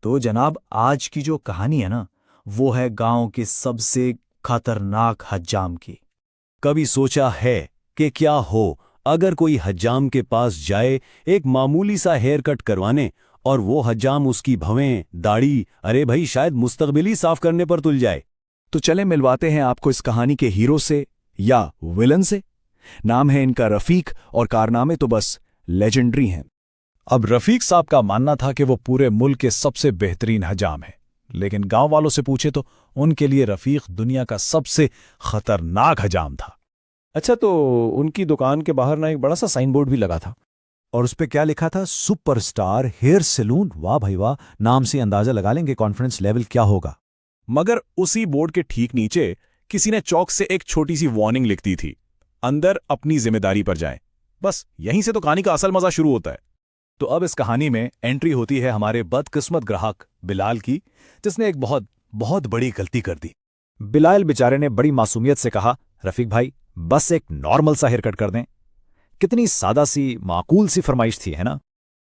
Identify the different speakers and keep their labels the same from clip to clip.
Speaker 1: तो जनाब आज की जो कहानी है ना, वो है गांव के सबसे खतरनाक हज्जाम की।
Speaker 2: कभी सोचा है कि क्या हो अगर कोई हज्जाम के पास जाए एक मामूली सा हेयर कट करवाने और वो हज्जाम उसकी भवें दाढ़ी अरे भाई शायद मुस्तकबिल ही साफ करने पर तुल जाए।
Speaker 1: तो चले मिलवाते हैं आपको इस कहानी के हीरो से या विलन से। नाम है इनका रफीक और कारनामे तो बस लेजेंडरी हैं। अब रफीक साहब का मानना था कि वो पूरे मुल्क के सबसे बेहतरीन हजाम है, लेकिन गांव वालों से पूछे तो उनके लिए रफीक दुनिया का सबसे खतरनाक हजाम था।
Speaker 3: अच्छा, तो उनकी दुकान के बाहर ना एक बड़ा सा साइन बोर्ड भी लगा था।
Speaker 4: और उस पे क्या लिखा था? Superstar hair salon. वाह भाई वाह, नाम से अंदाजा लगा लेंगे कॉन्फिडेंस लेवल क्या होगा।
Speaker 5: मगर उसी बोर्ड के ठीक नीचे किसी ने चौक से एक छोटी सी वार्निंग लिख दी थी, अंदर अपनी जिम्मेदारी पर जाएं। बस यहीं से तो कहानी का असल मजा शुरू होता है।
Speaker 1: तो अब इस कहानी में एंट्री होती है हमारे बदकिस्मत ग्राहक बिलाल की, जिसने एक बहुत बहुत बड़ी गलती कर दी। बिलाल बेचारे ने बड़ी मासूमियत से कहा, रफीक भाई बस एक नॉर्मल सा हेयर कट कर दें। कितनी सादा सी माकूल सी फरमाइश थी, है ना?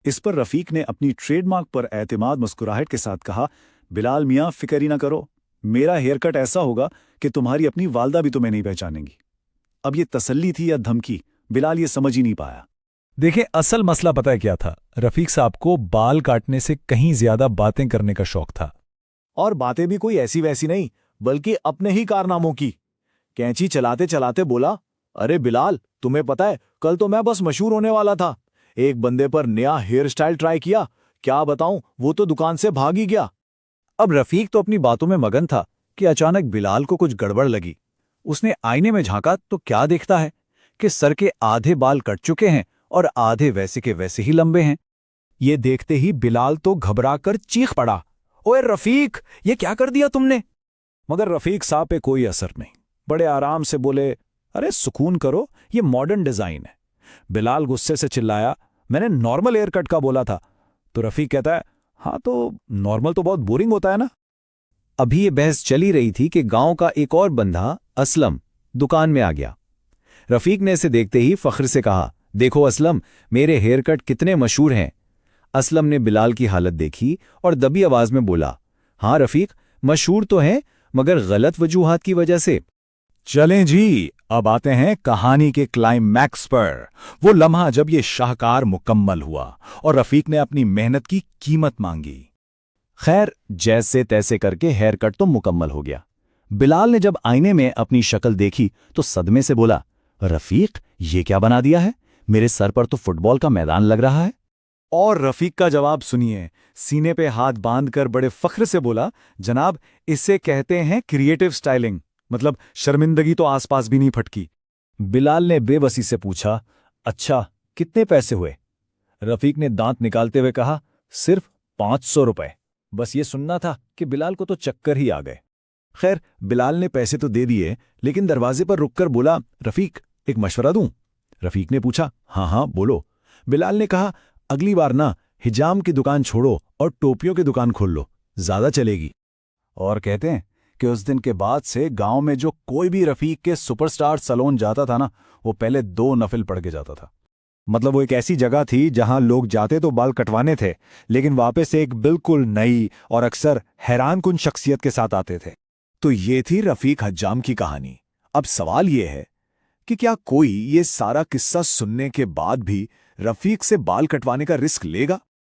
Speaker 1: इस पर रफीक ने अपनी ट्रेडमार्क पर एतमाद मुस्कुराहट के साथ कहा, बिलाल मियाँ फिक्र ही ना करो, मेरा हेयर कट ऐसा होगा कि तुम्हारी अपनी वालदा भी तुम्हें नहीं पहचानेंगी। अब ये तसल्ली थी या धमकी, बिलाल ये समझ ही नहीं पाया।
Speaker 6: देखिए, असल मसला पता है क्या था? रफीक साहब को बाल काटने से कहीं ज्यादा बातें करने का शौक था।
Speaker 3: और बातें भी कोई ऐसी वैसी नहीं, बल्कि अपने ही कारनामों की। कैंची चलाते चलाते बोला, अरे बिलाल, तुम्हें पता है कल तो मैं बस मशहूर होने वाला था। एक बंदे पर नया हेयर स्टाइल ट्राई किया, क्या बताऊं, वो तो दुकान से भाग ही गया।
Speaker 1: अब रफीक तो अपनी बातों में मगन था कि अचानक बिलाल को कुछ गड़बड़ लगी। उसने आईने में झांका तो क्या देखता है कि सर के आधे बाल कट चुके हैं और आधे वैसे के वैसे ही लंबे हैं। ये देखते ही बिलाल तो घबराकर चीख पड़ा, ओए रफीक, ये क्या कर दिया तुमने? मगर रफीक साहब पे कोई असर नहीं, बड़े आराम से बोले, अरे सुकून करो, ये मॉडर्न डिजाइन है। बिलाल गुस्से से चिल्लाया, मैंने नॉर्मल हेयर कट का बोला था। तो रफीक कहता है, हाँ तो नॉर्मल तो बहुत बोरिंग होता है ना।
Speaker 4: अभी ये बहस चली रही थी कि गांव का एक और बंदा असलम दुकान में आ गया। रफीक ने इसे देखते ही फख्र से कहा, देखो असलम, मेरे हेयर कट कितने मशहूर हैं। असलम ने बिलाल की हालत देखी और दबी आवाज में बोला, हाँ रफीक, मशहूर तो हैं मगर गलत वजूहात की वजह से।
Speaker 1: चलें जी, अब आते हैं कहानी के क्लाइमैक्स पर। वो लम्हा जब ये शाहकार मुकम्मल हुआ और रफीक ने अपनी मेहनत की कीमत मांगी। खैर, जैसे तैसे करके हेयर कट तो मुकम्मल हो गया। बिलाल ने जब आईने में अपनी शक्ल देखी तो सदमे से बोला, रफीक, ये क्या बना दिया है? मेरे सर पर तो फुटबॉल का मैदान लग रहा है। और रफीक का जवाब सुनिए, सीने पे हाथ बांधकर बड़े फख्र से बोला, जनाब, इसे कहते हैं क्रिएटिव स्टाइलिंग, मतलब शर्मिंदगी तो आसपास भी नहीं फटकी। बिलाल ने बेबसी से पूछा, अच्छा कितने पैसे हुए? रफीक ने दांत निकालते हुए कहा, सिर्फ 500 रुपए। बस ये सुनना था कि बिलाल को तो चक्कर ही आ गए। खैर, बिलाल ने पैसे तो दे दिए, लेकिन दरवाजे पर रुककर बोला, रफीक, एक मशवरा दूं? रफीक ने पूछा, हाँ हाँ बोलो। बिलाल ने कहा, अगली बार ना हिजाम की दुकान छोड़ो और टोपियों की दुकान खोल लो, ज्यादा चलेगी। और कहते हैं कि उस दिन के बाद से गांव में जो कोई भी रफीक के सुपरस्टार सैलून जाता था ना, वो पहले 2 नफिल पढ़ के जाता था। मतलब वो एक ऐसी जगह थी जहां लोग जाते तो बाल कटवाने थे, लेकिन वापस से एक बिल्कुल नई और अक्सर हैरानकुन शख्सियत के साथ आते थे। तो ये थी रफीक हज्जाम की कहानी। अब सवाल ये है कि क्या कोई ये सारा किस्सा सुनने के बाद भी रफीक से बाल कटवाने का रिस्क लेगा?